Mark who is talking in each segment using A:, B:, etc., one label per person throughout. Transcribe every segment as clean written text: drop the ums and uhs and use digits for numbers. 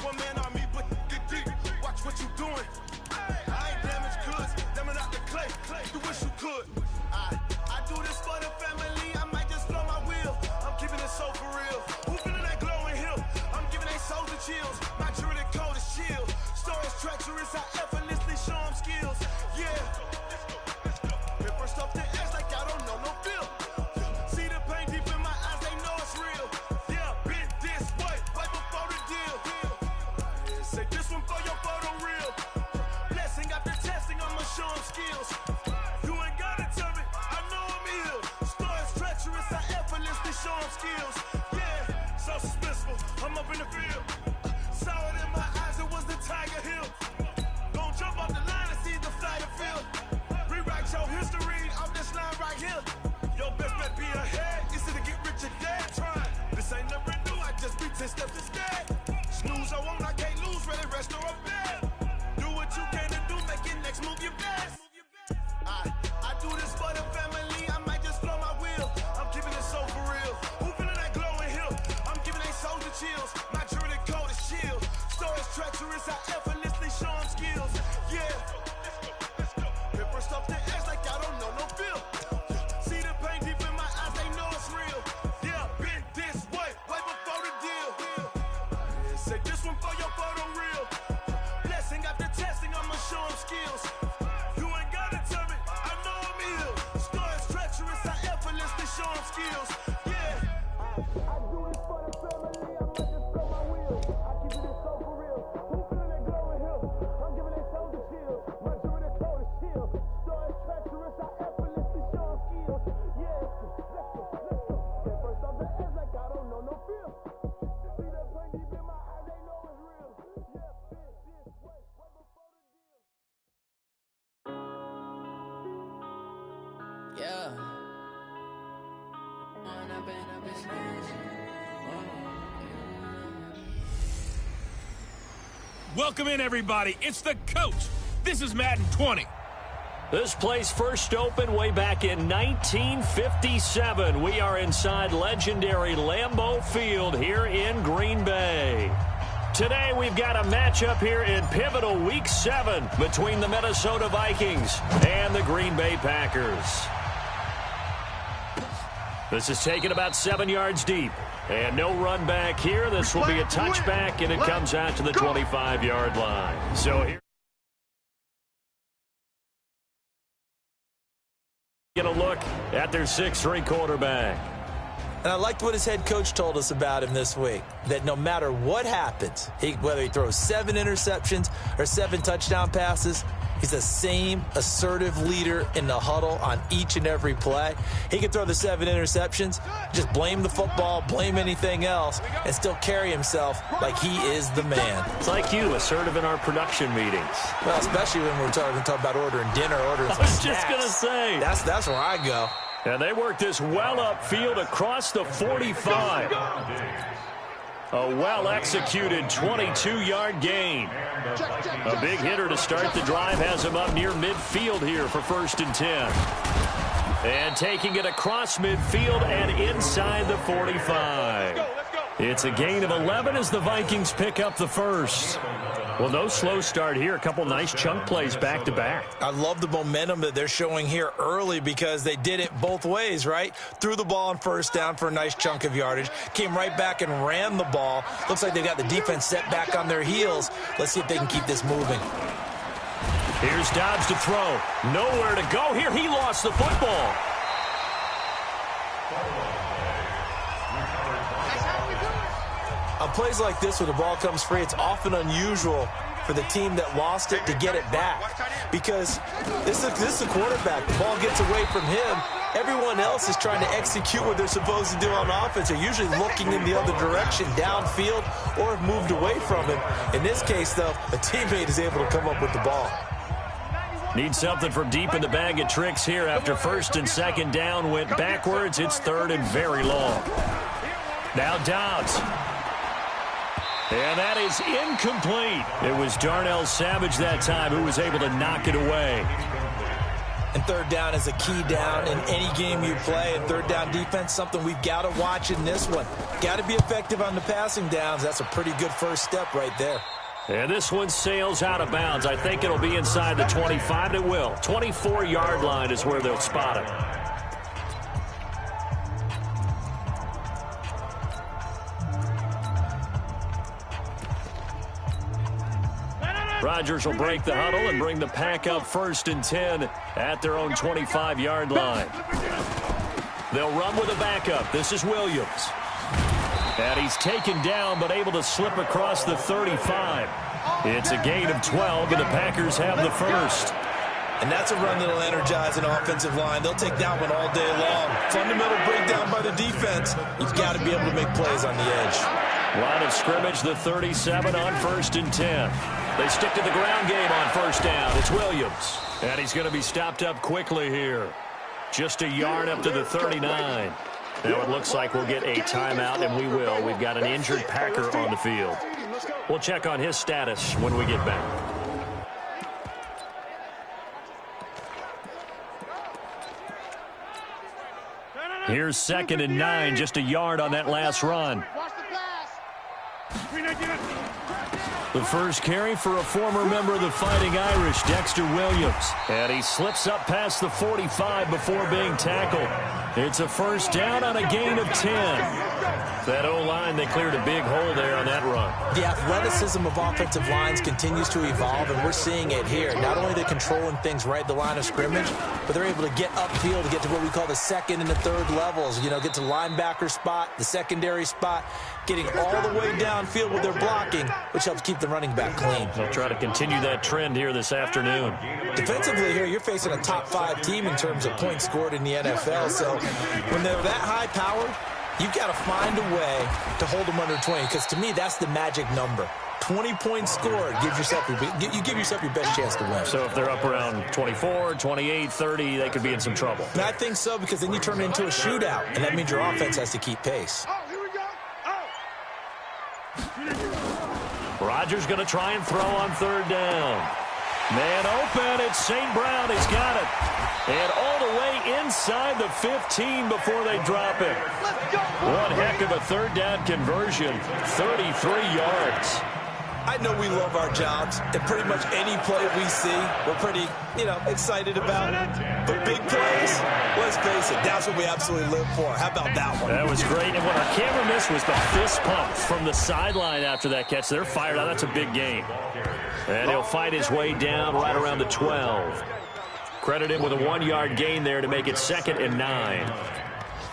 A: one man army, but get deep. Watch what you doing. I ain't damaged goods, them are not the clay. You wish you could. I do this for the family. I might just blow my wheel. I'm keeping it so for real. Who feeling that glowing hill? I'm giving they souls the chills. My jewelry cold as chill. Stories treacherous, I effortlessly show them skills. Yeah. Paper stuff the edge like I don't know no feel. See the pain deep in my eyes, they know it's real. Yeah, been this way, right before the deal. Say this one for your photo real. Blessing after testing, I'ma show them skills. You ain't gotta tell me, I know I'm ill. Stories treacherous, I effortlessly show them skills. Yeah, so suspenseful, I'm up in the field. Saw it in my eyes, it was the Tiger Hill. Gon' jump off the line and see the flyer field. Rewrite your history off this line right here. Your best bet be ahead, easy to get rich or dead. Try, this ain't never new, I just be 10 steps instead. Snooze I won't, I can't lose, ready, rest or a bed. Do what you can to do, make your next move your best. I do this for the family, I might just blow my wheel. I'm keeping it so for real. Who feeling that glowing hill? I'm giving they souls the chills. My jewelry cold as chill. Stories treacherous, I effortlessly show them skills. Yeah. Paper stuff the edge like I don't know no feel. See the pain deep in my eyes, they know it's real. Yeah, been this way, right before the deal. Say this one for your photo real. Blessing after testing, I'ma show them skills. You ain't gotta tell me, I know I'm ill. Stories treacherous, I effortlessly show them skills. Yeah. I do this for the family, I might just blow my wheel. I keep it so for real. Who feeling that glowing hill? I'm giving they souls the chills. My jewelry cold as chill. Stories treacherous, I effortlessly show them skills. Yeah, let's go. Get first off the edge like I don't know no feel. See that pain deep in my eyes, they know it's real. Yeah, been this way, right before the deal.
B: Yeah.
C: Welcome in, everybody. It's the coach. This is Madden 20.
D: This place first opened way back in 1957. We are inside legendary Lambeau Field here in Green Bay. Today we've got a matchup here in pivotal Week 7 between the Minnesota Vikings and the Green Bay Packers. This is taken about 7 yards deep. And no run back here. This will be a touchback, and it comes out to the 25-yard line. So here, get a look at their 6'3" quarterback.
E: And I liked what his head coach told us about him this week, that no matter what happens, whether he throws 7 interceptions or 7 touchdown passes, he's the same assertive leader in the huddle on each and every play. He can throw the 7 interceptions, just blame the football, blame anything else, and still carry himself like he is the man.
D: It's like you, assertive in our production meetings.
E: Well, especially when we're talking about ordering dinner, ordering some snacks.
D: I was just going to say.
E: That's where I go.
D: And they work this well upfield across the 45. A well-executed 22-yard gain. A big hitter to start the drive has him up near midfield here for 1st and 10. And taking it across midfield and inside the 45. It's a gain of 11 as the Vikings pick up the first. Well, no slow start here. A couple nice chunk plays back-to-back.
E: I love the momentum that they're showing here early because they did it both ways, right? Threw the ball on 1st down for a nice chunk of yardage. Came right back and ran the ball. Looks like they got the defense set back on their heels. Let's see if they can keep this moving.
D: Here's Dobbs to throw. Nowhere to go here. He lost the football.
E: On plays like this where the ball comes free, it's often unusual for the team that lost it to get it back. Because this is a quarterback. The ball gets away from him. Everyone else is trying to execute what they're supposed to do on offense. They're usually looking in the other direction, downfield, or have moved away from him. In this case, though, a teammate is able to come up with the ball.
D: Need something from deep in the bag of tricks here after 1st and 2nd down went backwards. It's 3rd and very long. Now Dobbs. And that is incomplete. It was Darnell Savage that time who was able to knock it away.
E: And third down is a key down in any game you play. And third down defense, something we've got to watch in this one. Got to be effective on the passing downs. That's a pretty good first step right there.
D: And this one sails out of bounds. I think it'll be inside the 25. It will. 24-yard line is where they'll spot it. Rodgers will break the huddle and bring the pack up 1st and 10 at their own 25-yard line. They'll run with a backup. This is Williams. And he's taken down but able to slip across the 35. It's a gain of 12, and the Packers have the first.
E: And that's a run that'll energize an offensive line. They'll take that one all day long. Fundamental breakdown by the defense. You've got to be able to make plays on the edge.
D: Line of scrimmage, the 37 on 1st and 10. They stick to the ground game on 1st down. It's Williams. And he's going to be stopped up quickly here. Just a yard up to the 39. Now it looks like we'll get a timeout, and we will. We've got an injured Packer on the field. We'll check on his status when we get back. Here's 2nd and 9, just a yard on that last run. The first carry for a former member of the Fighting Irish, Dexter Williams. And he slips up past the 45 before being tackled. It's a first down on a gain of 10. That O-line, they cleared a big hole there on that run.
E: The athleticism of offensive lines continues to evolve, and we're seeing it here. Not only are they controlling things right at the line of scrimmage, but they're able to get upfield to get to what we call the 2nd and the 3rd levels. You know, get to the linebacker spot, the secondary spot, getting all the way downfield with their blocking, which helps keep the running back clean.
D: They'll try to continue that trend here this afternoon.
E: Defensively here, you're facing a top 5 team in terms of points scored in the NFL, so when they're that high-powered, you've got to find a way to hold them under 20, because to me, that's the magic number. 20 points scored, you give yourself your best chance to win.
D: So if they're up around 24, 28, 30, they could be in some trouble.
E: And I think so, because then you turn it into a shootout, and that means your offense has to keep pace.
D: Rodgers going to try and throw on 3rd down. Man open, it's St. Brown. He's got it. And all the way inside the 15 before they drop it. One heck of a 3rd down conversion, 33 yards.
E: I know we love our jobs, and pretty much any play we see, we're pretty, excited about. But big plays, let's face it, that's what we absolutely live for. How about that one?
D: That was great, and what our camera missed was the fist pump from the sideline after that catch. They're fired out. That's a big gain. And he'll fight his way down right around the 12. Credit him with a 1-yard gain there to make it 2nd and 9.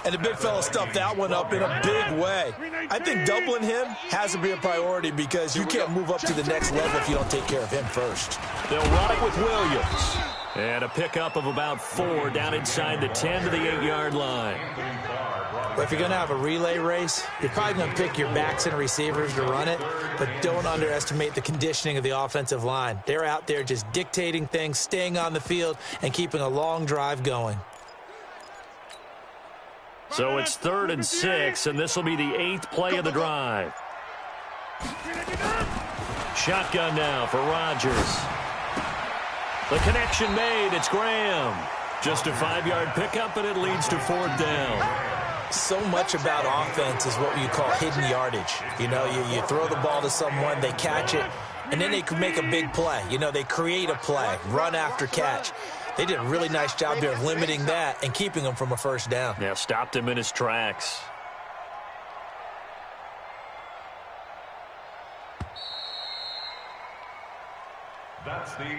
E: And the big fella stuffed that one up in a big way. I think doubling him has to be a priority, because you can't move up to the next level if you don't take care of him first.
D: They'll run it with Williams. And a pickup of about 4 down inside the 10 to the 8-yard line.
E: But if you're going to have a relay race, you're probably going to pick your backs and receivers to run it, but don't underestimate the conditioning of the offensive line. They're out there just dictating things, staying on the field, and keeping a long drive going.
D: So it's 3rd and 6, and this will be the 8th play of the drive. Shotgun now for Rodgers. The connection made. It's Graham. Just a 5-yard pickup, and it leads to 4th down.
E: So much about offense is what you call hidden yardage. You throw the ball to someone, they catch it, and then they can make a big play. They create a play, run after catch. They did a really nice job there of limiting that and keeping him from a 1st down.
D: Yeah, stopped him in his tracks.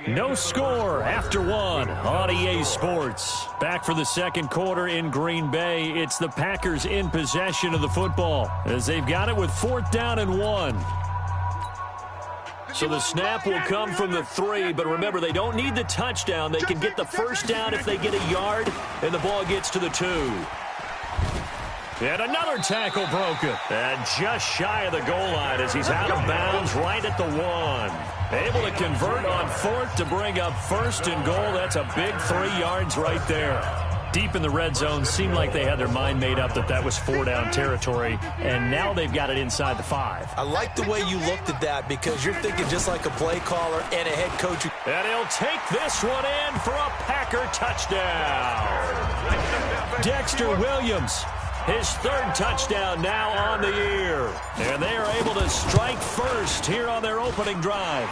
D: No score after 1 on EA Sports. Back for the 2nd quarter in Green Bay. It's the Packers in possession of the football as they've got it with 4th down and 1. So the snap will come from the 3, but remember, they don't need the touchdown. They can get the 1st down if they get a yard, and the ball gets to the 2. And another tackle broken. And just shy of the goal line as he's out of bounds right at the 1. Able to convert on 4th to bring up 1st and goal. That's a big 3 yards right there. Deep in the red zone, seemed like they had their mind made up that that was 4-down territory, and now they've got it inside the 5.
E: I like the way you looked at that because you're thinking just like a play caller and a head coach.
D: And he'll take this one in for a Packer touchdown. Dexter Williams, his 3rd touchdown now on the year. And they are able to strike first here on their opening drive.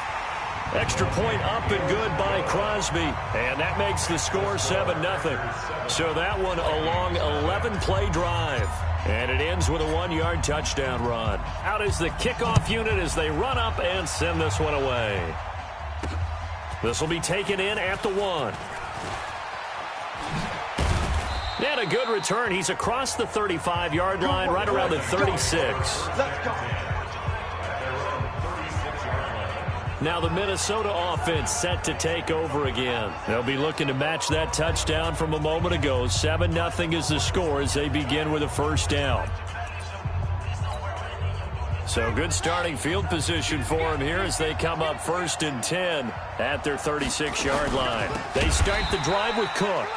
D: Extra point up and good by Crosby. And that makes the score 7-0. So that one a long 11-play drive. And it ends with a 1-yard touchdown run. Out is the kickoff unit as they run up and send this one away. This will be taken in at the 1. And a good return. He's across the 35-yard line, right around the 36. Now the Minnesota offense set to take over again. They'll be looking to match that touchdown from a moment ago. 7-0 is the score as they begin with a 1st down. So good starting field position for them here as they come up 1st and 10 at their 36-yard line. They start the drive with Cook.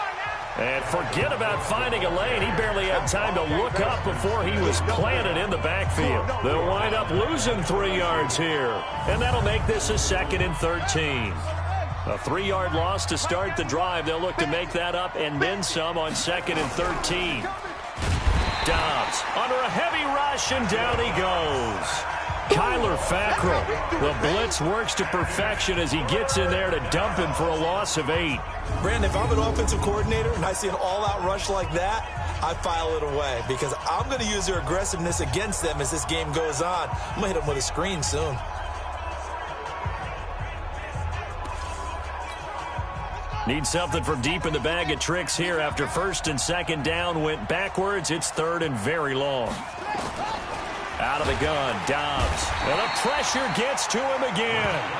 D: And forget about finding a lane. He barely had time to look up before he was planted in the backfield. They'll wind up losing 3 yards here. And that'll make this a 2nd and 13. A 3-yard loss to start the drive. They'll look to make that up and then some on 2nd and 13. Dobbs under a heavy rush, and down he goes. Kyler Fackrell. The blitz works to perfection as he gets in there to dump him for a loss of 8.
E: Brandon, if I'm an offensive coordinator and I see an all-out rush like that, I file it away because I'm going to use their aggressiveness against them as this game goes on. I'm going to hit them with a screen soon.
D: Need something from deep in the bag of tricks here after 1st and 2nd down went backwards. It's 3rd and very long. Out of the gun, Dobbs. And the pressure gets to him again.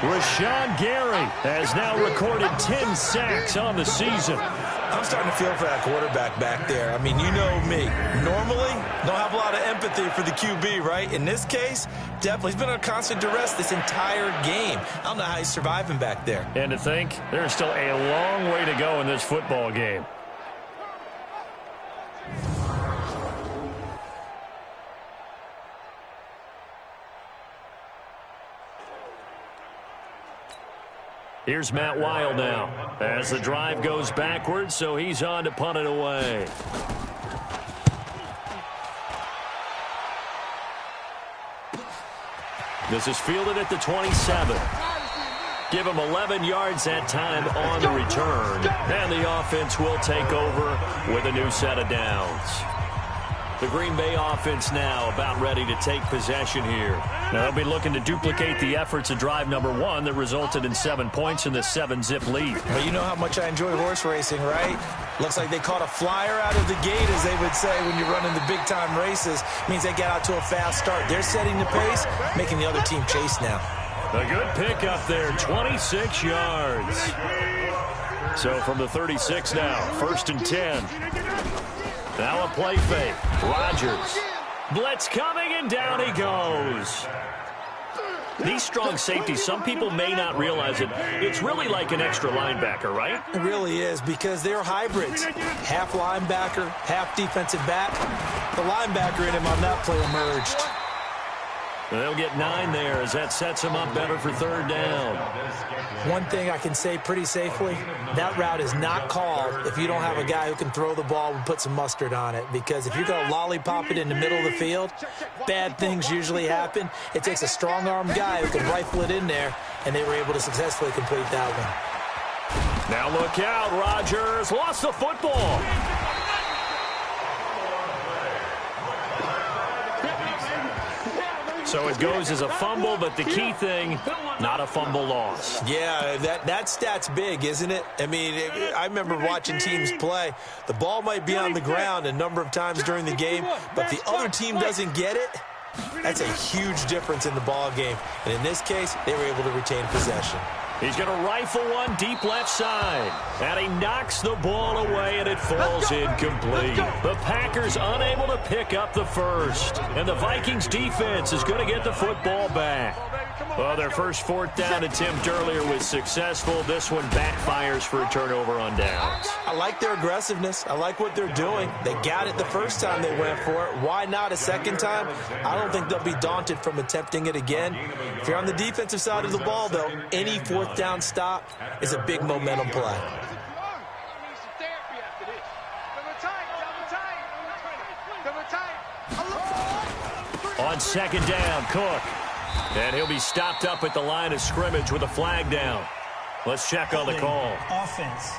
D: Rashawn Gary has now recorded 10 sacks on the season.
E: I'm starting to feel for that quarterback back there. I mean, you know me. Normally, don't have a lot of empathy for the QB, right? In this case, definitely. He's been under constant duress this entire game. I don't know how he's surviving back there.
D: And to think, there's still a long way to go in this football game. Here's Matt Wild now as the drive goes backwards, so he's on to punt it away. This is fielded at the 27. Give him 11 yards that time on the return, and the offense will take over with a new set of downs. The Green Bay offense now about ready to take possession here. Now they'll be looking to duplicate the efforts of drive number 1 that resulted in 7 points in the 7-zip lead.
E: Well, you know how much I enjoy horse racing, right? Looks like they caught a flyer out of the gate, as they would say when you're running the big-time races. Means they get out to a fast start. They're setting the pace, making the other team chase now.
D: A good pick up there, 26 yards. So from the 36 now, 1st and 10. Now a play fake. Rodgers. Blitz coming, and down he goes. These strong safeties, some people may not realize it. It's really like an extra linebacker, right?
E: It really is, because they're hybrids. Half linebacker, half defensive back. The linebacker in him on that play emerged.
D: They'll get 9 there as that sets them up better for 3rd down.
E: One thing I can say pretty safely, that route is not called if you don't have a guy who can throw the ball and put some mustard on it. Because if you're going to lollipop it in the middle of the field, bad things usually happen. It takes a strong-arm guy who can rifle it in there, and they were able to successfully complete that one.
D: Now look out, Rodgers lost the football. So it goes as a fumble, but the key thing, not a fumble loss.
E: Yeah, that stat's big, isn't it? I mean, I remember watching teams play. The ball might be on the ground a number of times during the game, but the other team doesn't get it. That's a huge difference in the ball game. And in this case, they were able to retain possession.
D: He's going to rifle one deep left side. And he knocks the ball away, and it falls incomplete. The Packers unable to pick up the first. And the Vikings defense is going to get the football back. Well, their first fourth down attempt earlier was successful. This one backfires for a turnover on downs.
E: I like their aggressiveness. I like what they're doing. They got it the first time they went for it. Why not a second time? I don't think they'll be daunted from attempting it again. If you're on the defensive side of the ball, though, any fourth down stop is a big momentum play.
D: On second down, Cook. And he'll be stopped up at the line of scrimmage with a flag down. Let's check on the call.
B: Offense.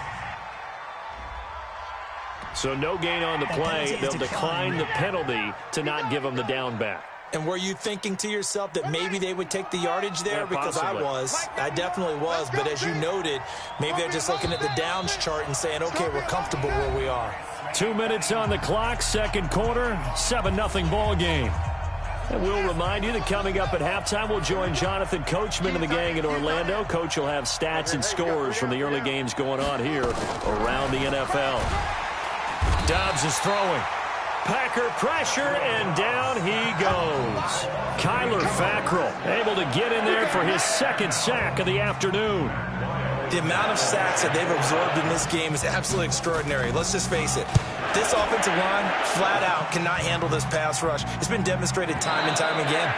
D: So no gain on the play. They'll decline the penalty to not give them the down back.
E: And were you thinking to yourself that maybe they would take the yardage there?
D: Yeah,
E: because
D: possibly.
E: I definitely was. But as you noted, maybe they're just looking at the downs chart and saying, okay, we're comfortable where we are.
D: 2 minutes on the clock, second quarter, 7-0 ball game. And we'll remind you that coming up at halftime, we'll join Jonathan Coachman and the gang in Orlando. Coach will have stats and scores from the early games going on here around the NFL. Dobbs is throwing. Packer pressure, and down he goes. Kyler Fackrell able to get in there for his second sack of the afternoon.
E: The amount of sacks that they've absorbed in this game is absolutely extraordinary. Let's just face it. This offensive line, flat out, cannot handle this pass rush. It's been demonstrated time and time again.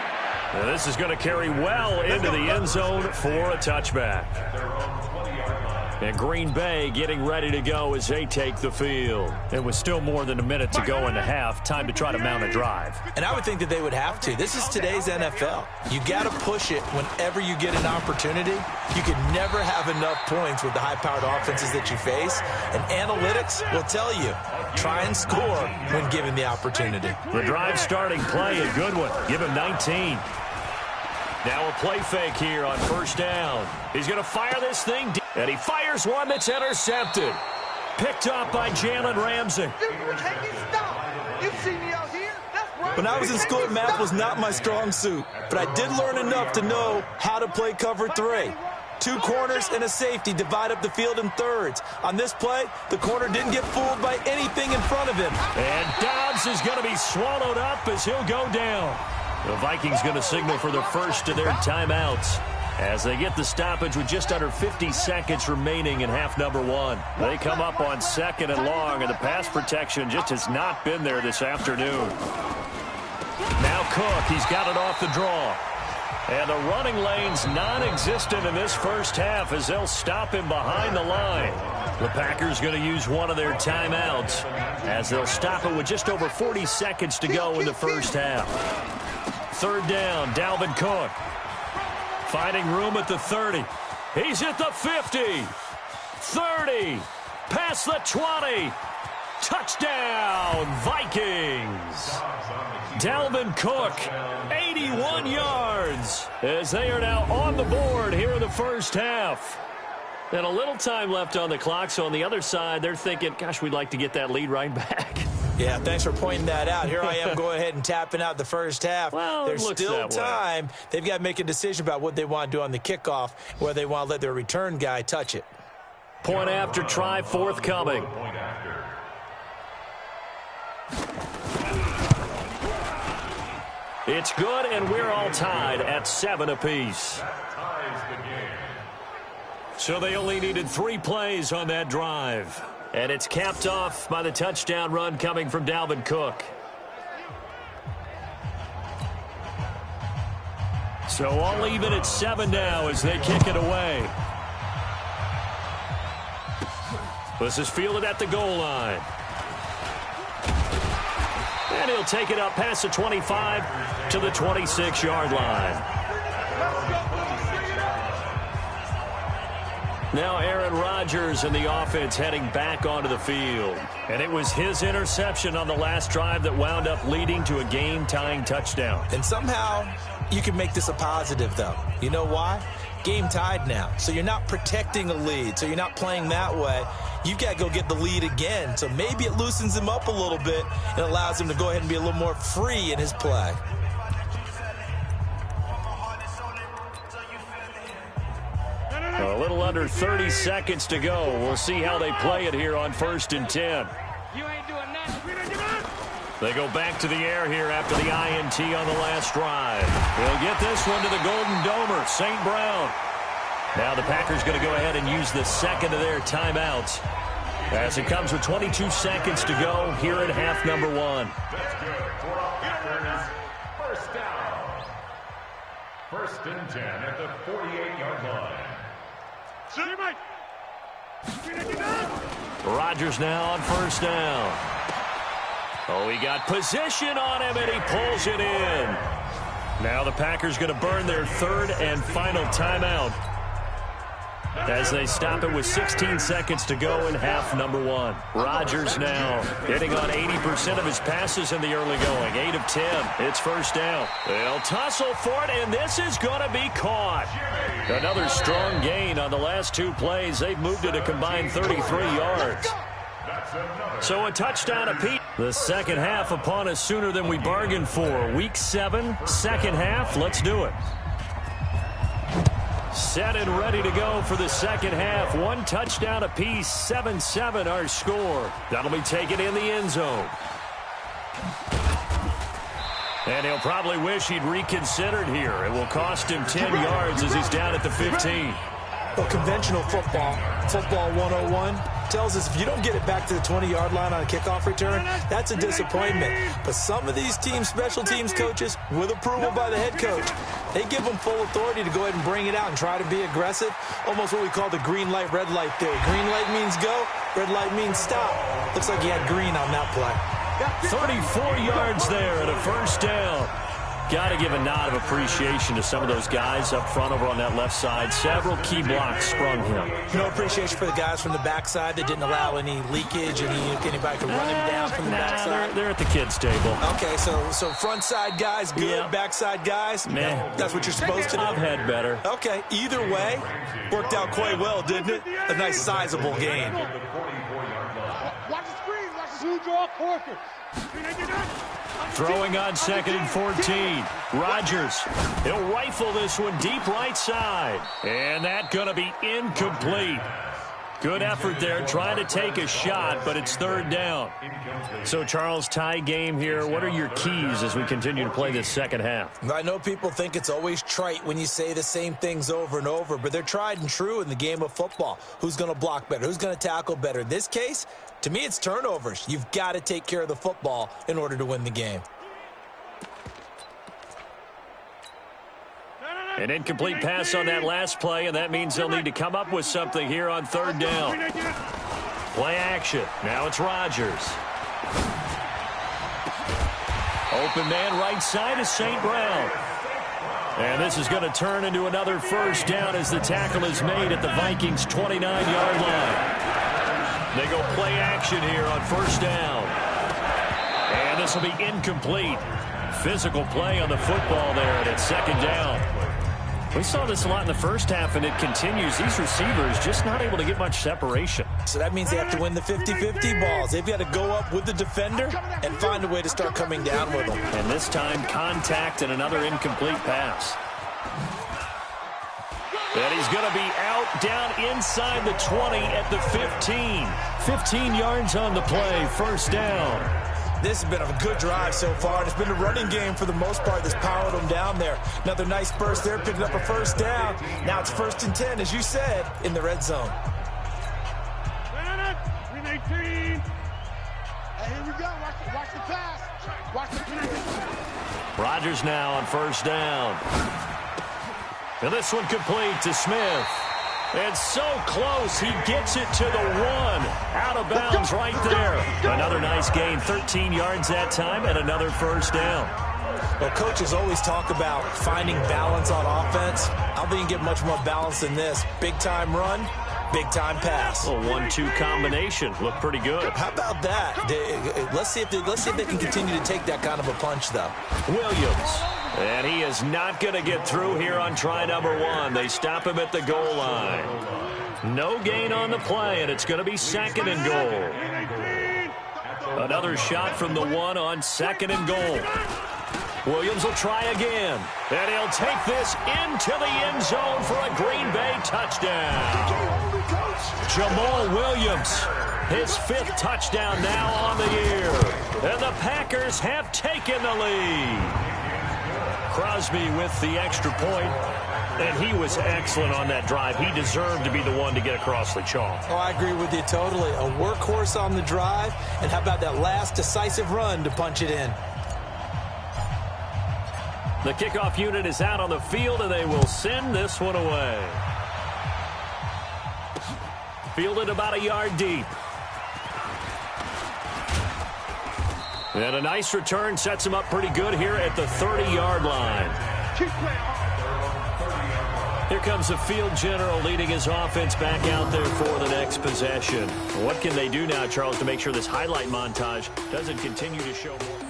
D: Now this is going to carry well into the end zone for a touchback. And Green Bay getting ready to go as they take the field. And with still more than a minute to go in the half, time to try to mount a drive.
E: And I would think that they would have to. This is today's NFL. You got to push it whenever you get an opportunity. You can never have enough points with the high-powered offenses that you face. And analytics will tell you, try and score when given the opportunity.
D: The drive starting play, a good one. Give him 19. Now a play fake here on first down. He's going to fire this thing, and he fires one that's intercepted. Picked up by Jalen Ramsey.
E: When I was in school, math was not my strong suit, but I did learn enough to know how to play cover 3. 2 corners and a safety divide up the field in thirds. On this play, the corner didn't get fooled by anything in front of him.
D: And Dobbs is going to be swallowed up as he'll go down. The Vikings going to signal for the first of their timeouts as they get the stoppage with just under 50 seconds remaining in half number 1. They come up on second and long, and the pass protection just has not been there this afternoon. Now Cook, he's got it off the draw. And the running lane's non-existent in this first half as they'll stop him behind the line. The Packers going to use one of their timeouts as they'll stop it with just over 40 seconds to go in the first half. Third down, Dalvin Cook. Finding room at the 30. He's at the 50. 30. Past the 20. Touchdown, Vikings. Dalvin Cook, 81 yards, as they are now on the board here in the first half. And a little time left on the clock, so on the other side, they're thinking, gosh, we'd like to get that lead right back.
E: Yeah, thanks for pointing that out. Here I am going ahead and tapping out the first half.
D: Well,
E: there's still time. They've got to make a decision about what they want to do on the kickoff, whether they want to let their return guy touch it.
D: Point after try forthcoming. It's good, and we're all tied at 7 apiece. So they only needed 3 plays on that drive. And it's capped off by the touchdown run coming from Dalvin Cook. So all even at 7 now as they kick it away. This is fielded at the goal line. And he'll take it up past the 25 to the 26-yard line. Now Aaron Rodgers and the offense heading back onto the field. And it was his interception on the last drive that wound up leading to a game-tying touchdown.
E: And somehow you can make this a positive, though. You know why? Game tied now. So you're not protecting a lead. So you're not playing that way. You've got to go get the lead again. So maybe it loosens him up a little bit and allows him to go ahead and be a little more free in his play.
D: A little under 30 seconds to go. We'll see how they play it here on 1st and 10. They go back to the air here after the INT on the last drive. They'll get this one to the Golden Domer. with St. Brown. Now the Packers going to go ahead and use the second of their timeouts as it comes with 22 seconds to go here in half number one.
B: That's good for our Packers. First down. First and 10 at the 48-yard line.
D: Rodgers now on first down. Oh, he got position on him, and he pulls it in. Now the Packers going to burn their third and final timeout as they stop it with 16 seconds to go in half number one. Rodgers now hitting on 80% of his passes in the early going. 8 of 10. It's first down. They'll tussle for it, and this is going to be caught. Another strong gain on the last two plays. They've moved it a combined 33 yards. So a touchdown apiece. The second half upon us sooner than we bargained for. Week 7, second half. Let's do it. Set and ready to go for the second half. One touchdown apiece, 7-7 our score. That'll be taken in the end zone. And he'll probably wish he'd reconsidered here. It will cost him 10 yards as he's down at the 15.
E: Well, conventional football 101, tells us if you don't get it back to the 20-yard line on a kickoff return, that's a disappointment. But some of these teams, special teams coaches, with approval by the head coach, they give them full authority to go ahead and bring it out and try to be aggressive. Almost what we call the green light, red light theory. Green light means go, red light means stop. Looks like he had green on that play.
D: 34 yards there at a first down. Got to give a nod of appreciation to some of those guys up front over on that left side. Several key blocks sprung him.
E: No appreciation for the guys from the backside that didn't allow any leakage, anybody could run him down from the backside.
D: They're at the kids' table.
E: Okay, so front side guys good, yeah. Backside guys,
D: man,
E: that's what you're supposed to do.
D: I've had better.
E: Okay, either way, worked out quite well, didn't it? A nice sizable gain.
F: Watch the screen, watch the screen draw quarter.
D: Throwing on second and 14. Rodgers, he'll rifle this one deep right side. And that's going to be incomplete. Good effort there, trying to take a shot, but it's third down. So, Charles, tie game here. What are your keys as we continue to play this second half?
E: I know people think it's always trite when you say the same things over and over, but they're tried and true in the game of football. Who's going to block better? Who's going to tackle better? In this case, to me, it's turnovers. You've got to take care of the football in order to win the game.
D: An incomplete pass on that last play, and that means they'll need to come up with something here on third down. Play action. Now it's Rodgers. Open man right side is St. Brown. And this is going to turn into another first down as the tackle is made at the Vikings' 29-yard line. They go play action here on first down. And this will be incomplete. Physical play on the football there, and it's second down. We saw this a lot in the first half, and it continues. These receivers just not able to get much separation.
E: So that means they have to win the 50-50 balls. They've got to go up with the defender and find a way to start coming down with them.
D: And this time, contact and another incomplete pass. And he's going to be out down inside the 20 at the 15. 15 yards on the play, first down.
E: This has been a good drive so far. It's been a running game for the most part that's powered them down there. Another nice burst there, picking up a first down. Now it's 1st and 10, as you said, in the red zone.
F: Hey, here we go. Watch the pass. Watch the pass.
D: Rodgers now on first down. And this one complete to Smith. It's so close, he gets it to the 1. Out of bounds right there. Another nice gain, 13 yards that time, and another first down.
E: Well, coaches always talk about finding balance on offense. I don't think you get much more balance than this. Big-time run, big-time pass.
D: A 1-2 combination. Looked pretty good.
E: How about that? Let's see if they can continue to take that kind of a punch, though.
D: Williams. And he is not going to get through here on try number 1. They stop him at the goal line. No gain on the play, and it's going to be second and goal. Another shot from the 1 on second and goal. Williams will try again. And he'll take this into the end zone for a Green Bay touchdown. Jamal Williams, his 5th touchdown now on the year. And the Packers have taken the lead. Crosby with the extra point, and he was excellent on that drive. He deserved to be the one to get across the chalk.
E: Oh, I agree with you totally. A workhorse on the drive, and how about that last decisive run to punch it in?
D: The kickoff unit is out on the field, and they will send this one away. Fielded about a yard deep. And a nice return sets him up pretty good here at the 30-yard line. Here comes the field general leading his offense back out there for the next possession. What can they do now, Charles, to make sure this highlight montage doesn't continue to show more?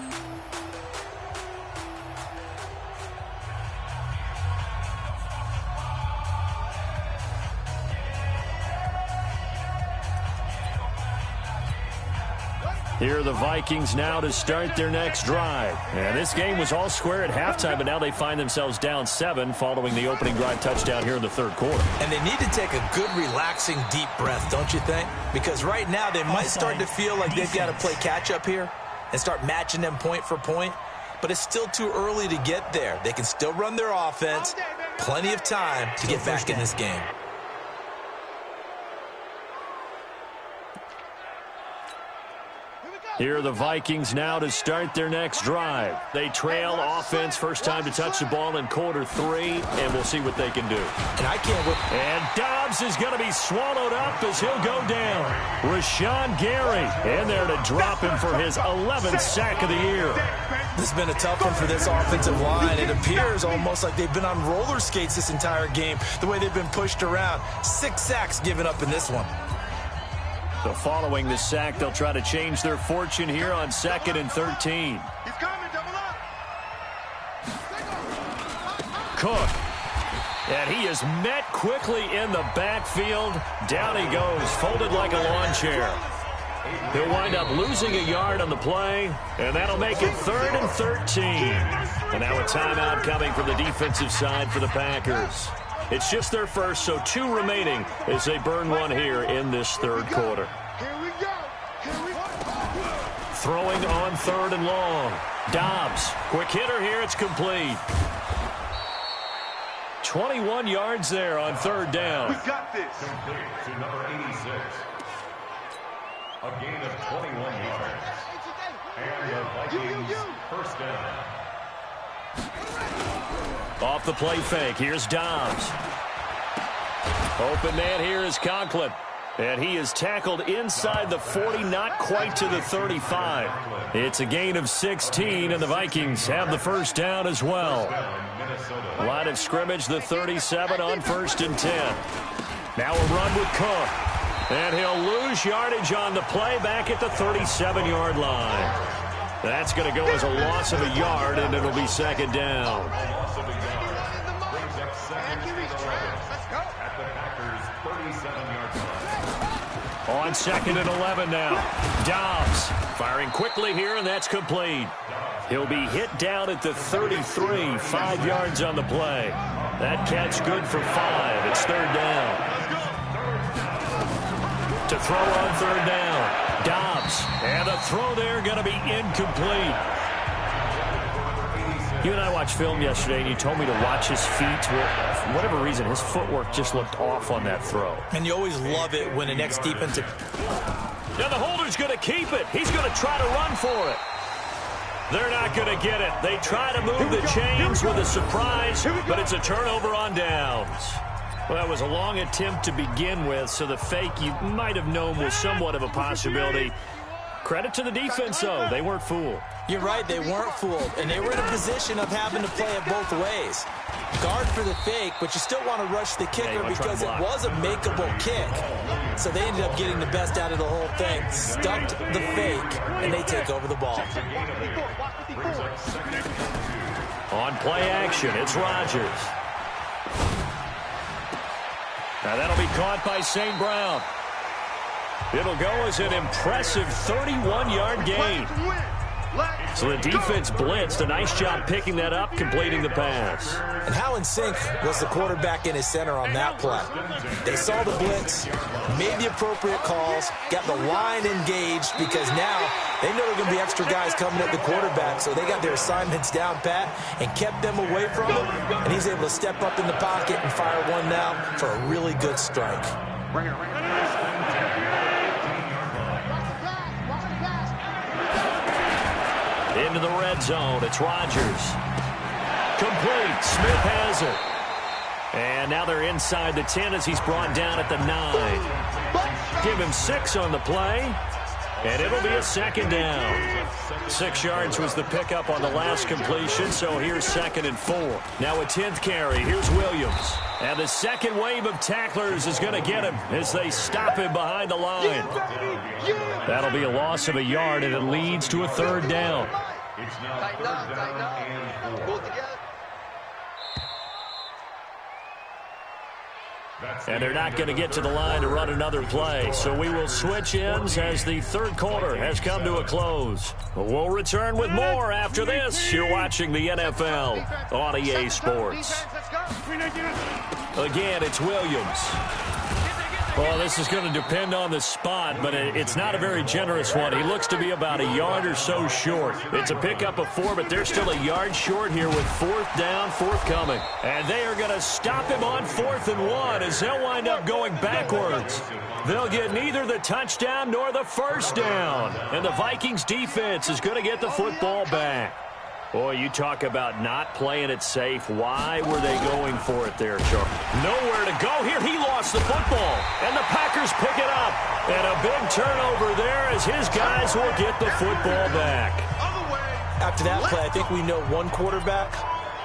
D: Here are the Vikings now to start their next drive. And this game was all square at halftime, but now they find themselves down 7 following the opening drive touchdown here in the third quarter.
E: And they need to take a good, relaxing, deep breath, don't you think? Because right now they might start to feel like they've got to play catch-up here and start matching them point for point. But it's still too early to get there. They can still run their offense. Plenty of time to get back in this game.
D: Here are the Vikings now to start their next drive. They trail offense, first time to touch the ball in quarter 3, and we'll see what they can do.
E: And I can't wait.
D: And Dobbs is going to be swallowed up as he'll go down. Rashawn Gary in there to drop him for his 11th sack of the year.
E: This has been a tough one for this offensive line. It appears almost like they've been on roller skates this entire game, the way they've been pushed around. 6 sacks given up in this one.
D: So following the sack, they'll try to change their fortune here on 2nd and 13.
F: He's coming, double up.
D: Cook. And he is met quickly in the backfield. Down he goes, folded like a lawn chair. He'll wind up losing a yard on the play, and that'll make it 3rd and 13. And now a timeout coming from the defensive side for the Packers. It's just their first, so 2 remaining as they burn one here in this third quarter.
F: Here we go. Here we go.
D: Throwing on 3rd and long. Dobbs, quick hitter here, it's complete. 21 yards there on 3rd down.
F: We got this.
B: Complete to number 86. A gain of 21 yards. And the Vikings first down.
D: Off the play fake, here's Dobbs. Open man here is Conklin. And he is tackled inside the 40, not quite to the 35. It's a gain of 16, and the Vikings have the first down as well. Line of scrimmage, the 37 on 1st and 10. Now a run with Cook. And he'll lose yardage on the play back at the 37-yard line. That's going to go as a loss of a yard, and it'll be 2nd down. On 2nd and 11 now. Dobbs firing quickly here, and that's complete. He'll be hit down at the 33, 5 yards on the play. That catch good for 5. It's 3rd down. To throw on 3rd down. Dobbs. And the throw there going to be incomplete. You and I watched film yesterday, and you told me to watch his feet. For whatever reason, his footwork just looked off on that throw.
E: And you always love it when the next defensive...
D: Now the holder's going to keep it. He's going to try to run for it. They're not going to get it. They try to move the chains with a surprise, but it's a turnover on downs. Well, that was a long attempt to begin with, so the fake you might have known was somewhat of a possibility. Credit to the defense, though. They weren't fooled.
E: You're right, they weren't fooled, and they were in a position of having to play it both ways. Guard for the fake, but you still want to rush the kicker because it was a makeable kick. So they ended up getting the best out of the whole thing. Stumped the fake, and they take over the ball.
D: On play action, it's Rodgers. Now that'll be caught by St. Brown. It'll go as an impressive 31-yard gain. So the defense blitzed. A nice job picking that up, completing the pass.
E: And how in sync was the quarterback in his center on that play? They saw the blitz, made the appropriate calls, got the line engaged because now they know there are going to be extra guys coming at the quarterback, so they got their assignments down pat and kept them away from him, and he's able to step up in the pocket and fire one now for a really good strike.
D: Into the red zone, it's Rodgers. Complete, Smith has it. And now they're inside the 10 as he's brought down at the 9. Give him 6 on the play. And it'll be a second down. 6 yards was the pickup on the last completion, so here's 2nd and 4. Now a 10th carry. Here's Williams. And the second wave of tacklers is going to get him as they stop him behind the line. That'll be a loss of a yard, and it leads to a 3rd down.
G: Tighten up. Pull it together.
D: And they're not going to get to the line to run another play. So we will switch ends as the 3rd quarter has come to a close. We'll return with more after this. You're watching the NFL on EA Sports. Again, it's Williams. Well, this is going to depend on the spot, but it's not a very generous one. He looks to be about a yard or so short. It's a pickup of 4, but they're still a yard short here with 4th down, forthcoming. And they are going to stop him on 4th and 1 as they'll wind up going backwards. They'll get neither the touchdown nor the 1st down. And the Vikings defense is going to get the football back. Boy, you talk about not playing it safe. Why were they going for it there, Charles? Nowhere to go here. He lost the football, and the Packers pick it up. And a big turnover there as his guys will get the football back.
E: After that play, I think we know one quarterback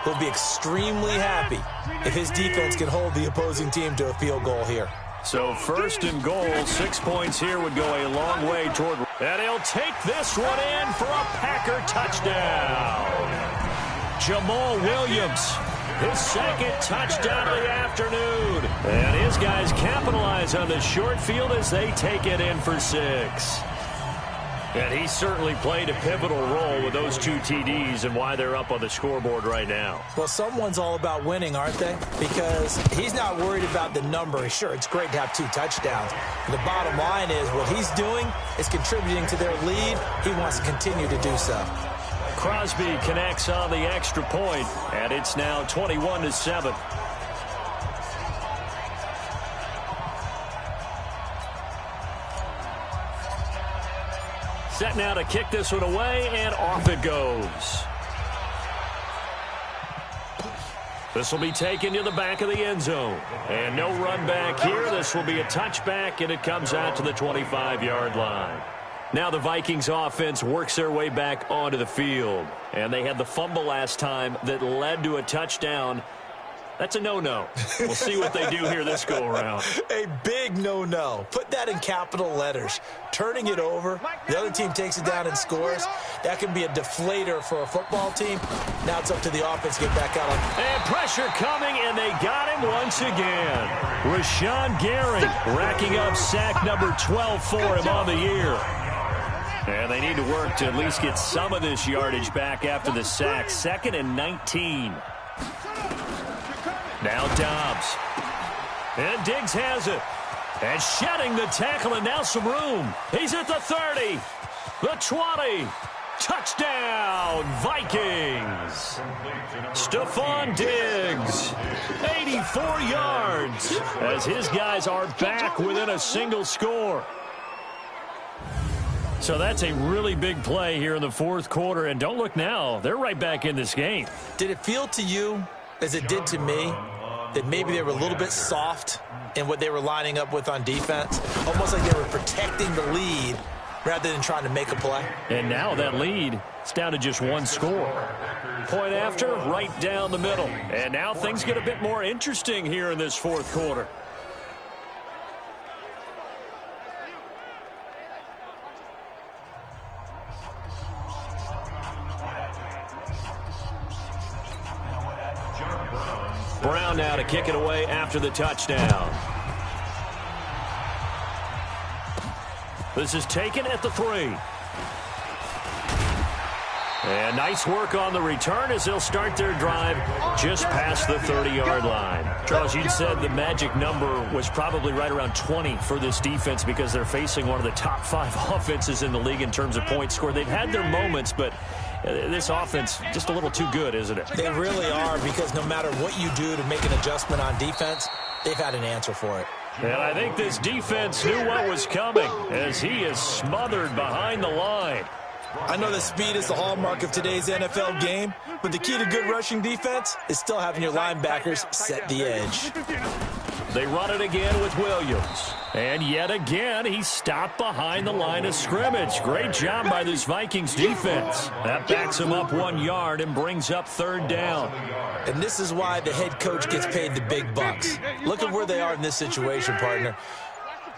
E: will be extremely happy if his defense can hold the opposing team to a field goal here.
D: So 1st and goal, 6 points here would go a long way toward. And he'll take this one in for a Packer touchdown. Jamal Williams, his 2nd touchdown of the afternoon. And his guys capitalize on the short field as they take it in for 6. And he certainly played a pivotal role with those 2 TDs and why they're up on the scoreboard right now.
E: Well, someone's all about winning, aren't they? Because he's not worried about the number. Sure, it's great to have 2 touchdowns. The bottom line is what he's doing is contributing to their lead. He wants to continue to do so.
D: Crosby connects on the extra point, and it's now 21-7. Set now to kick this one away, and off it goes. This will be taken to the back of the end zone. And no run back here. This will be a touchback, and it comes out to the 25-yard line. Now the Vikings offense works their way back onto the field. And they had the fumble last time that led to a touchdown. That's a no-no. We'll see what they do here this go-around.
E: A big no-no. Put that in capital letters. Turning it over, the other team takes it down and scores. That can be a deflator for a football team. Now it's up to the offense to get back out on.
D: And pressure coming, and they got him once again. Rashawn Gary racking up sack number 12 for him on the year. And they need to work to at least get some of this yardage back after the sack. 2nd and 19. Now Dobbs. And Diggs has it. And shedding the tackle, and now some room. He's at the 30. The 20. Touchdown, Vikings. Stephon Diggs. 84 yards. As his guys are back within a single score. So that's a really big play here in the 4th quarter. And don't look now. They're right back in this game.
E: Did it feel to you, as it did to me, that maybe they were a little bit soft in what they were lining up with on defense? Almost like they were protecting the lead rather than trying to make a play.
D: And now that lead is down to just 1 score. Point after, right down the middle. And now things get a bit more interesting here in this 4th quarter. Brown now to kick it away after the touchdown. This is taken at the 3. And nice work on the return as they'll start their drive just past the 30-yard line. Charles, you said the magic number was probably right around 20 for this defense because they're facing one of the top 5 offenses in the league in terms of points scored. They've had their moments, but this offense just a little too good, isn't it?
E: They really are, because no matter what you do to make an adjustment on defense, they've had an answer for it.
D: And I think this defense knew what was coming as he is smothered behind the line.
E: I know that speed is the hallmark of today's NFL game, but the key to good rushing defense is still having your linebackers set the edge.
D: They run it again with Williams. And yet again, he stopped behind the line of scrimmage. Great job by this Vikings defense. That backs him up 1 yard and brings up 3rd down.
E: And this is why the head coach gets paid the big bucks. Look at where they are in this situation, partner.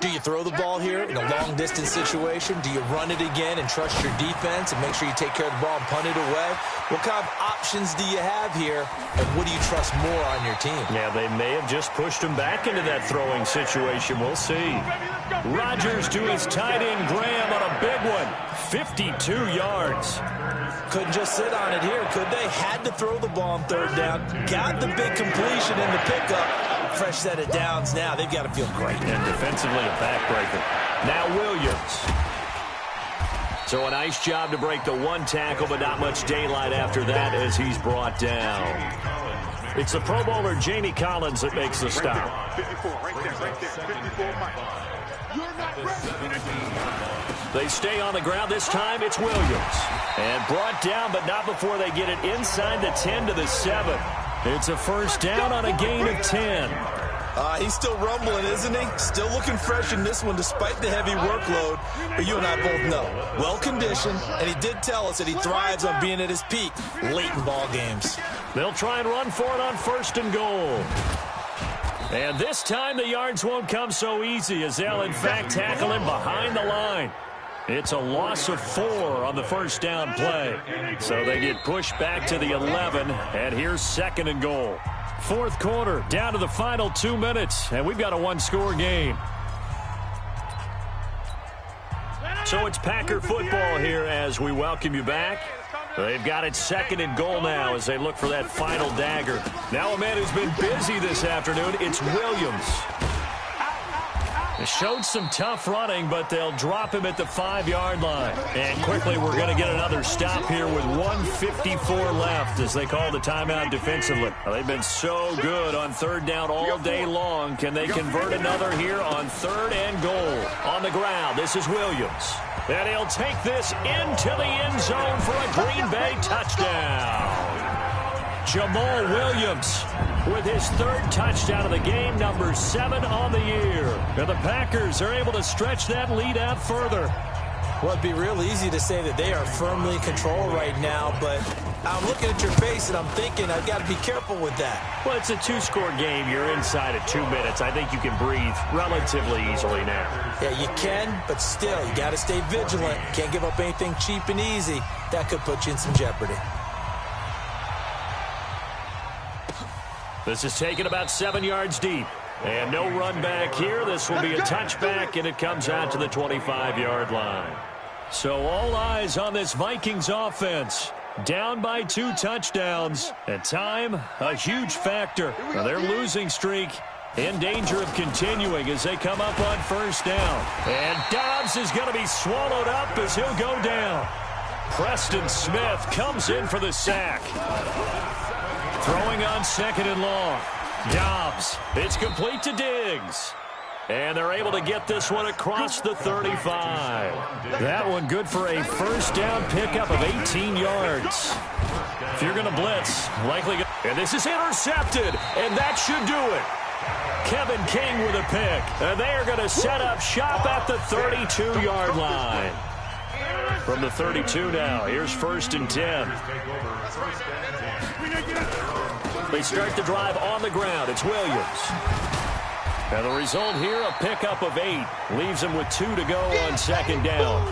E: Do you throw the ball here in a long-distance situation? Do you run it again and trust your defense and make sure you take care of the ball and punt it away? What kind of options do you have here, and what do you trust more on your team?
D: Yeah, they may have just pushed him back into that throwing situation. We'll see. Rodgers to his tight end, Graham, on a big one. 52 yards.
E: Couldn't just sit on it here, could they? Had to throw the ball on 3rd down. Got the big completion in the pickup. Fresh set of downs now. They've got to feel great.
D: And defensively a backbreaker. Now Williams. So a nice job to break the 1 tackle, but not much daylight after that as he's brought down. It's the Pro Bowler Jamie Collins that makes the stop.
F: 54, right there, 54, Mike. You're not ready.
D: They stay on the ground. This time it's Williams. And brought down, but not before they get it inside the 10 to the 7. It's a 1st down on a gain of 10.
E: He's still rumbling, isn't he? Still looking fresh in this one despite the heavy workload. But you and I both know, well-conditioned, and he did tell us that he thrives on being at his peak late in ball games.
D: They'll try and run for it on 1st and goal. And this time the yards won't come so easy as they'll, in fact, tackle him behind the line. It's a loss of 4 on the 1st down play. So they get pushed back to the 11, and here's 2nd and goal. 4th quarter, down to the final 2 minutes, and we've got a 1-score game. So it's Packer football here as we welcome you back. They've got it 2nd and goal now as they look for that final dagger. Now a man who's been busy this afternoon, it's Williams. It showed some tough running, but they'll drop him at the 5-yard line. And quickly, we're going to get another stop here with 1:54 left as they call the timeout defensively. They've been so good on 3rd down all day long. Can they convert another here on 3rd and goal? On the ground, this is Williams. And he'll take this into the end zone for a Green Bay touchdown. Jamal Williams with his 3rd touchdown of the game, number 7 on the year. And the Packers are able to stretch that lead out further.
E: Well, it'd be real easy to say that they are firmly in control right now, but I'm looking at your face and I'm thinking I've got to be careful with that.
D: Well, it's a 2-score game. You're inside at 2 minutes. I think you can breathe relatively easily now.
E: Yeah, you can, but still, you got to stay vigilant. Can't give up anything cheap and easy. That could put you in some jeopardy.
D: This is taken about 7 yards deep. And no run back here. This will be a touchback, and it comes out to the 25-yard line. So all eyes on this Vikings offense. Down by 2 touchdowns. And time, a huge factor. Now, their losing streak in danger of continuing as they come up on 1st down. And Dobbs is going to be swallowed up as he'll go down. Preston Smith comes in for the sack. Throwing on 2nd and long. Dobbs. It's complete to Diggs. And they're able to get this one across the 35. That one good for a 1st down pickup of 18 yards. If you're going to blitz, likely. And this is intercepted. And that should do it. Kevin King with a pick. And they are going to set up shop at the 32-yard line. From the 32 now, here's 1st and 10. They start the drive on the ground. It's Williams. And the result here, a pickup of 8. Leaves them with 2 to go on 2nd down.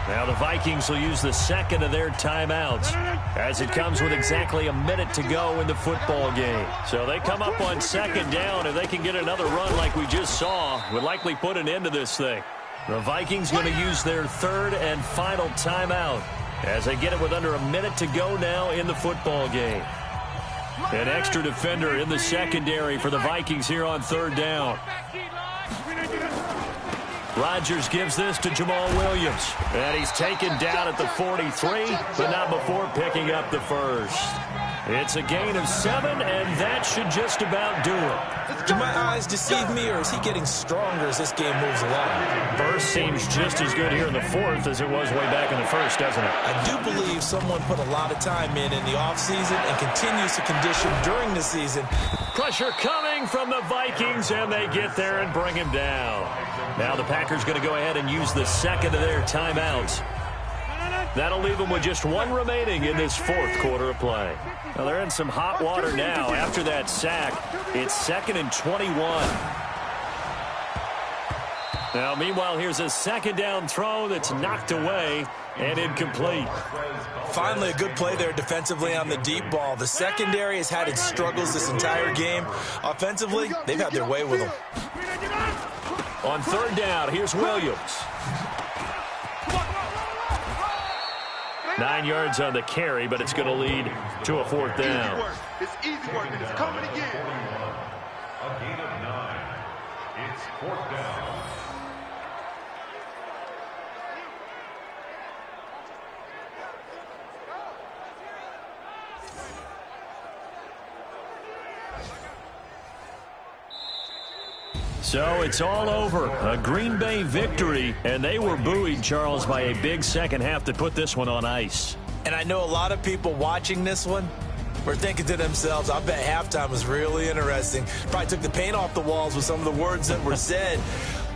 D: Now the Vikings will use the 2nd of their timeouts as it comes with exactly a minute to go in the football game. So they come up on 2nd down, and they can get another run like we just saw. Would likely put an end to this thing. The Vikings going to use their 3rd and final timeout as they get it with under a minute to go now in the football game. An extra defender in the secondary for the Vikings here on third down. Rodgers gives this to Jamal Williams. And he's taken down at the 43, but not before picking up the first. It's a gain of 7, and that should just about do it.
E: Do my eyes deceive me, or is he getting stronger as this game moves along?
D: First seems just as good here in the fourth as it was way back in the first, doesn't it?
E: I do believe someone put a lot of time in the offseason and continues to condition during the season.
D: Pressure coming from the Vikings, and they get there and bring him down. Now the Packers going to go ahead and use the second of their timeouts. That'll leave them with just 1 remaining in this fourth quarter of play. Well, they're in some hot water now after that sack. It's 2nd and 21. Now, meanwhile, here's a second down throw that's knocked away and incomplete.
E: Finally, a good play there defensively on the deep ball. The secondary has had its struggles this entire game. Offensively, they've had their way with them.
D: On third down, here's Williams. 9 yards on the carry, but it's going to lead to a fourth down.
F: It's easy work, and it's coming again.
B: A gain of 9. It's fourth down.
D: So it's all over. A Green Bay victory, and they were buoyed, Charles, by a big second half to put this one on ice.
E: And I know a lot of people watching this one were thinking to themselves, I bet halftime was really interesting. Probably took the paint off the walls with some of the words that were said.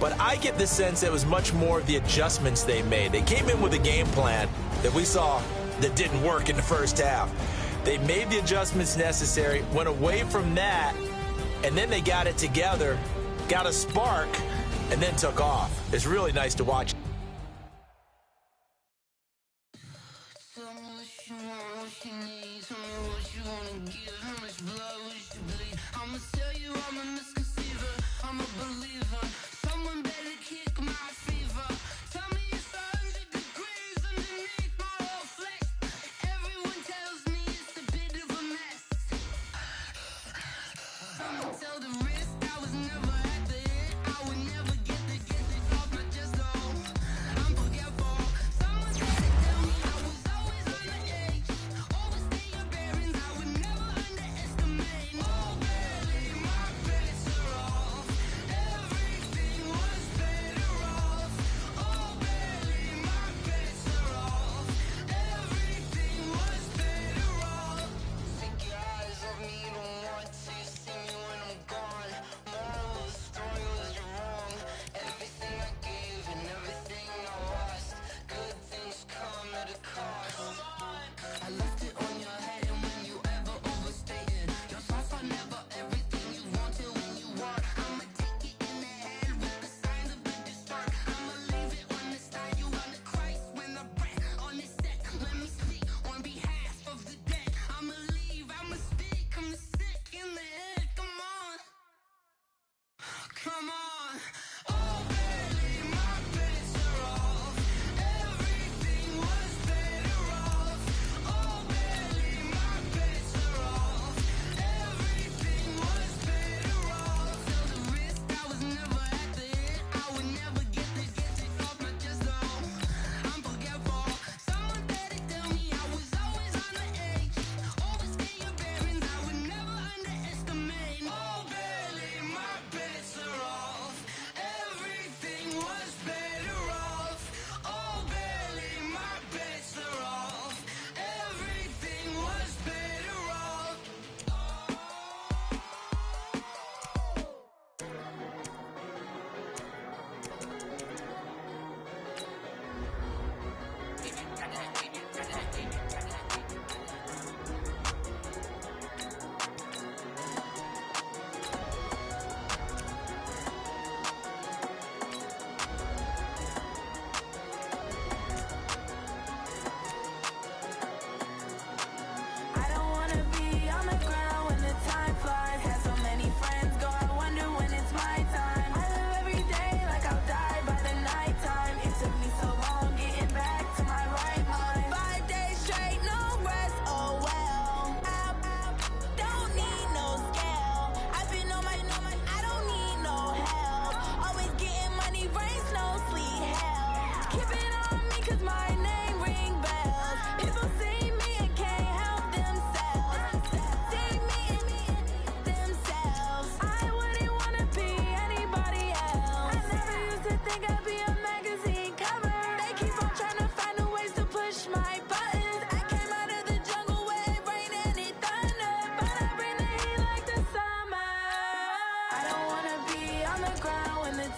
E: But I get the sense it was much more of the adjustments they made. They came in with a game plan that we saw that didn't work in the first half. They made the adjustments necessary, went away from that, and then they got it together, got a spark, and then took off. It's really nice to watch.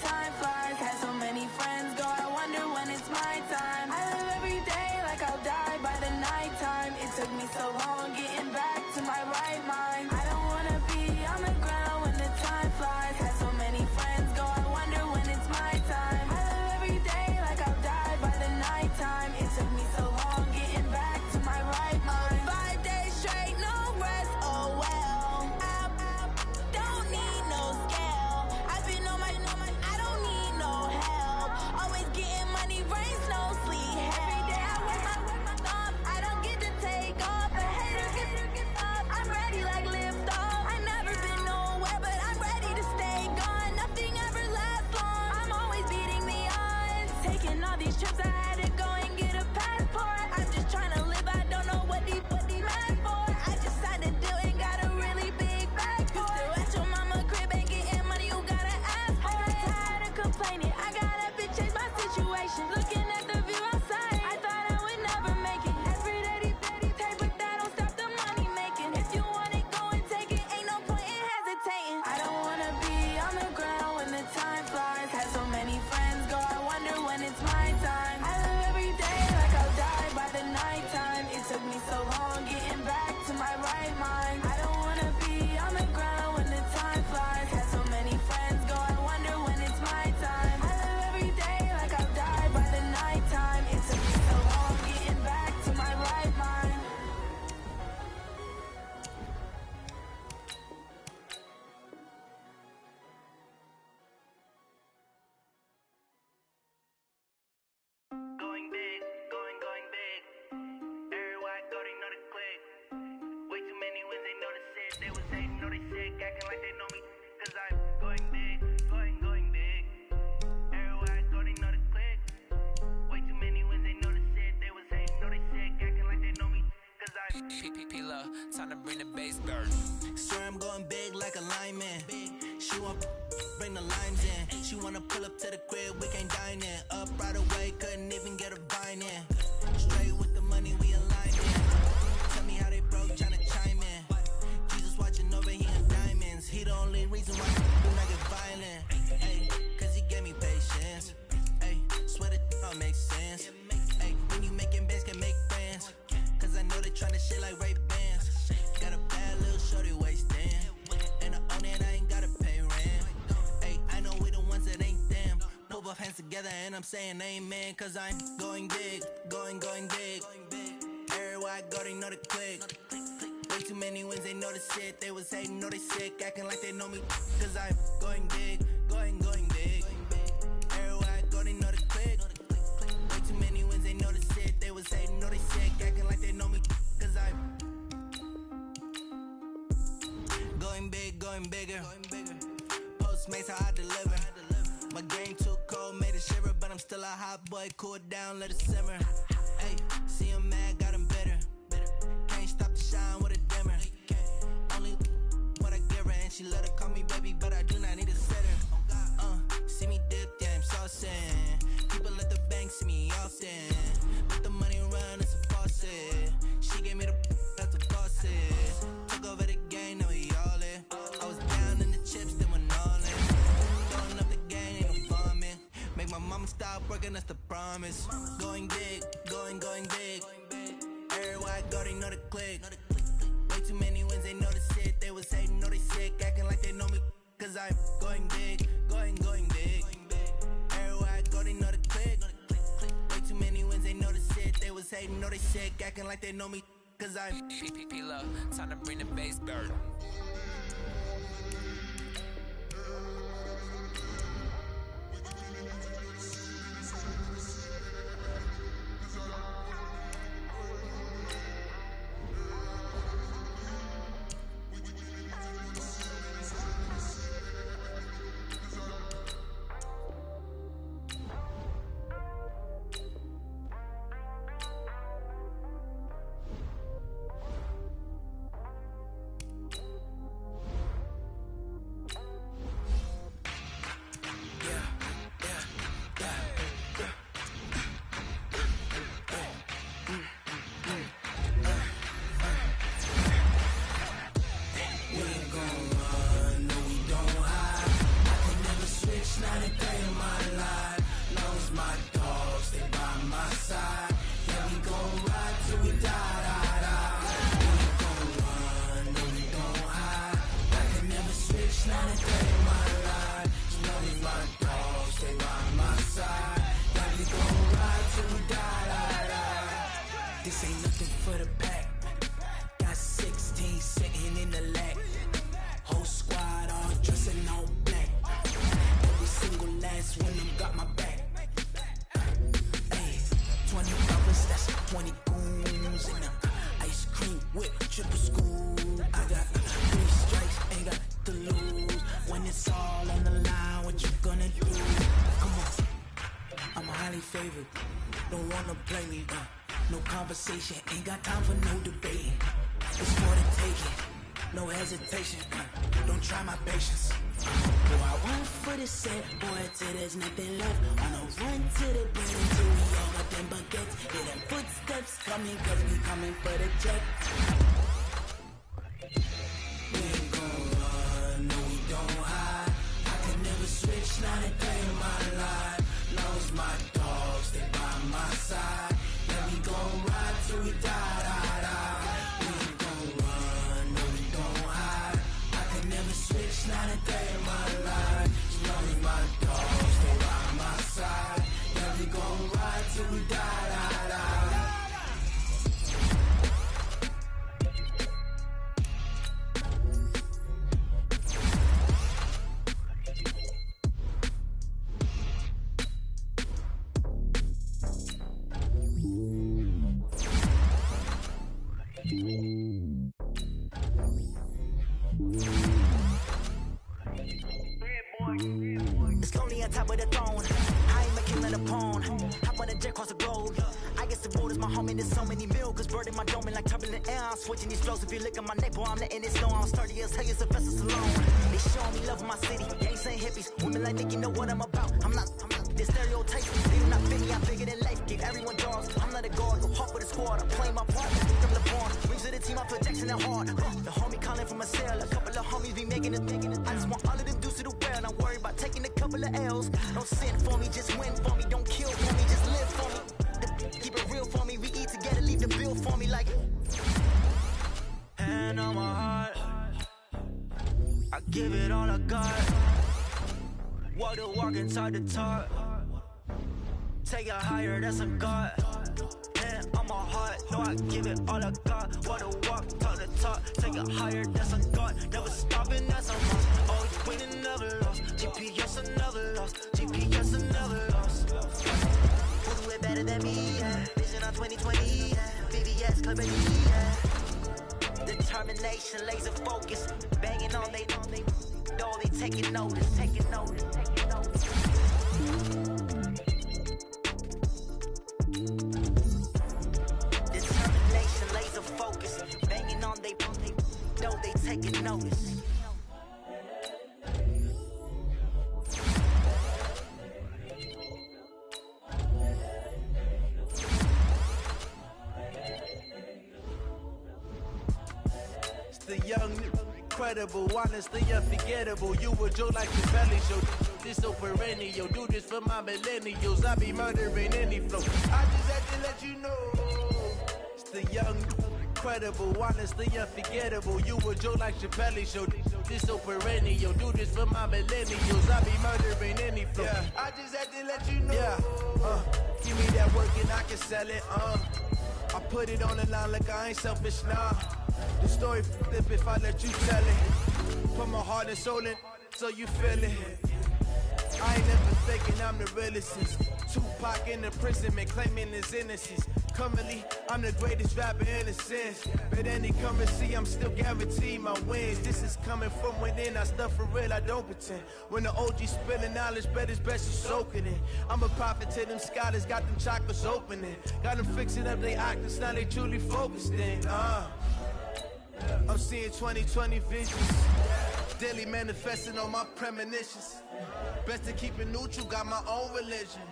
H: time flies. Had so many friends go, I wonder when it's my time. I live every day like I'll die by the nighttime. It took me so long getting back to my right mind. I don't wanna be on the ground when the time flies. Had so many friends go, I wonder when it's my time. I live every day like I'll die by the nighttime. It took me so long getting back to my right mind. 5 days straight, no rest, oh well. I don't need no scale. I've been on my, I don't need no help. Always getting money, rain, snow, sleet. Every day I work my thumb. I don't get to take off. The haters get up. I'm ready like lift off. I never been nowhere, but I'm ready to stay gone. Nothing ever lasts long. I'm always beating the odds. Taking all these trips, I had to go and get a passport. I'm just trying to live. I don't know what these mad for. I just signed a deal and got a really big bag for it. Still at your mama crib ain't getting money, you gotta ask for it. I got tired of complaining. I gotta bitch change my situation. Looking at the view outside, I thought I would never make it. Every day these take, but that don't stop the money making. If you want it, go and take it. Ain't no point in hesitating. I don't wanna be on the ground when the time flies. Had so many friends go, I wonder when it's my time. I live every day like I'll die by the nighttime. It took me so long getting back to my right mind. I don't wanna be on the ground when the time flies. Had so many friends go, I wonder when it's my time. I live every day like I'll die by the nighttime. It took me so long getting back to my right mind.
I: Going big, going big. Everywhere I go, they know the click. Way too many wins, they know the shit. They was hating, know they sick, acting like they know me. Cause I'm going big, going big. Everywhere I go, they know the click. Way too many wins, they know the shit. They was hating, know they sick, acting like they know me. Cause I'm
J: P-P-P-Love, time to bring the bass burn.
I: swear I'm going big like a lineman. She want bring the limes in. She wanna pull up to the crib, we can't dine in. Up right away, couldn't even get a vine in. Straight with the money, we align in. Tell me how they broke, tryna chime in. Jesus watching over, he in diamonds. He the only reason why do not get violent. Ay, cause he gave me patience. Ay, swear that all makes sense. Ay, when you making bands, can make friends. Cause I know they tryna shit like Ray-Bans. Got a bad little shorty wasting. And I own it, I ain't gotta pay rent. Ay, I know we the ones that ain't them. Put both hands together and I'm saying amen. Cause I'm going big, going big. Everywhere I go, they know the click. Way too many wins, they know the shit. They was hating, know they sick, acting like they know me. Cause I'm going big, going big. Everywhere I go, they know the click. Way too many wins, they know the shit. They was hating, know they sick, acting like they know me. Cause I'm going big, going bigger. Postmates, how I deliver. My game too cold, made it shiver. But I'm still a hot boy, cool it down, let it simmer. Hey, see him mad, got him bitter. Can't stop the shine with a dimmer. Only what I give her, and she let her call me baby, but I do not need a sitter. See me dip, yeah, I'm saucing. People at the bank see me often. Let the money run, it's a faucet. She gave me the that's the bosses. Took over the game, now we all in. I was down in the chips, then went all in. Throwing up the game, ain't no bombing. Make my mama stop working, that's the promise. Going big, going big. Everywhere I go, they know the click. Way too many wins, they know the shit. They was hating, know they sick, acting like they know me. Cause I'm going big, going big. Everywhere I go, they know the click. Way too many wins, they know the shit. They was hating, know they sick, acting like they know me. Cause I'm
J: P-P-P-Love, time to bring the bass burn.
I: This ain't nothing for the pack. Got 16 sitting in the lag. Whole squad all dressing all black. Every single last one of them got my back. Hey, 20 dollars, that's 20 goons in them. Ice cream whip, triple school. I got 3 strikes, ain't got to lose. When it's all on the line, what you gonna do? Come on, I'm highly favored. Don't wanna play me, no conversation, ain't got time for no debate. It's for the taking, no hesitation. Don't try my patience. Go out 1 foot is set, boy, till there's nothing left. On a run to the bread until we all got them baguettes. Hear them footsteps coming, cause we coming for the check. We ain't gon' run, no we don't hide. I can never switch, not a day in my life. Long as my dogs, they by my side. Yeah, we gon' ride till we die, die, die. We ain't gon' run, no we don't hide. I can never switch, not a day in my life. As long as my dogs, they by my side. Yeah, we gon' ride till we die, die, die.
K: It's lonely on top of the throne. I ain't a king of the pawn. Hop on a jet across the globe. I guess the road is my home and there's so many milkers burning my dome and like turbulent air. I'm switching these flows. If you look at my neck, boy, I'm letting it snow. I'm sturdy as hell, it's a vessel alone. They showing me love in my city. Gangs ain't hippies. Women like Nicky know what I'm about. I'm not this stereotype. They do not fit me. I'm bigger than life. Give everyone jobs. I'm not a guard. Go hard with the squad. I'm playing my part. From the barn. Rings of the team. I feel Jackson and hard. The homie calling from a cell. A couple of homies be making it. I just want all of them dudes to do well. I'm worried about taking a couple of L's. Don't sin for me, just win for me. Don't kill for me, just live for me. Keep it real for me. We eat together, leave the bill for me like.
I: Hand on my heart, I give it all I got. Walk the walk inside the talk. Take it higher, that's a God. Hand on my heart, no, I give it all I got. Walk the walk, talk the talk. Take it higher, that's a God. Never stopping, that's a must. Always winning, never lost. GPS, I never lost. GPS, I never lost. Who do it better than me? Yeah. Vision on 2020. Yeah. VVS, Company. Yeah.
K: Determination, laser focus. Banging on they door, they taking notice, taking notice, taking notice. Determination, laser focus. Banging on they door, they taking notice.
I: The young, incredible, honestly unforgettable. You a joke like the belly show. This so perennial. Do this for my millennials. I be murdering any flow. I just had to let you know. It's the young, incredible, honestly unforgettable. You a joke like the belly show. This so perennial. Do this for my millennials. I be murdering any flow. Yeah. I just had to let you know. Yeah. Give me that work and I can sell it. I put it on the line like I ain't selfish, nah. The story flip if I let you tell it. Put my heart and soul in so you feel it. I ain't never faking, I'm the realest since Tupac in the prison, man, claiming his innocence. Currently, I'm the greatest rapper in a sense. But any currency, I'm still guaranteed my wins. This is coming from within, I stuff for real, I don't pretend. When the OG spilling knowledge, bet it's best you soak it in. I'm a prophet to them scholars, got them chakras opening. Got them fixing up they octaves, now they truly focused in. I'm seeing 2020 visions, daily manifesting on my premonitions. Best to keep it neutral, got my own religion.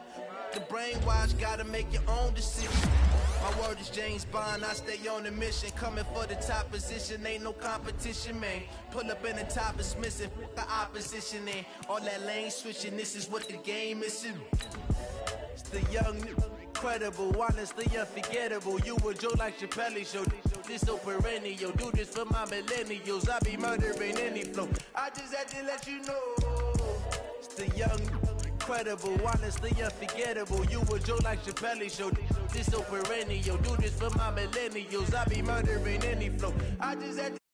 I: The brainwash, gotta make your own decision. My word is James Bond, I stay on a mission. Coming for the top position, ain't no competition, man. Pull up in the top is missing, the opposition in. All that lane switching, this is what the game is. It's the young, incredible, honestly unforgettable. You a joke like Chappelle show. This so perennial, do this for my millennials. I be murdering any flow. I just had to let you know. It's the young,
L: incredible, honestly unforgettable. You a joke like Chappelle Show. This so perennial. Do this for my millennials. I be murdering any flow. I just had to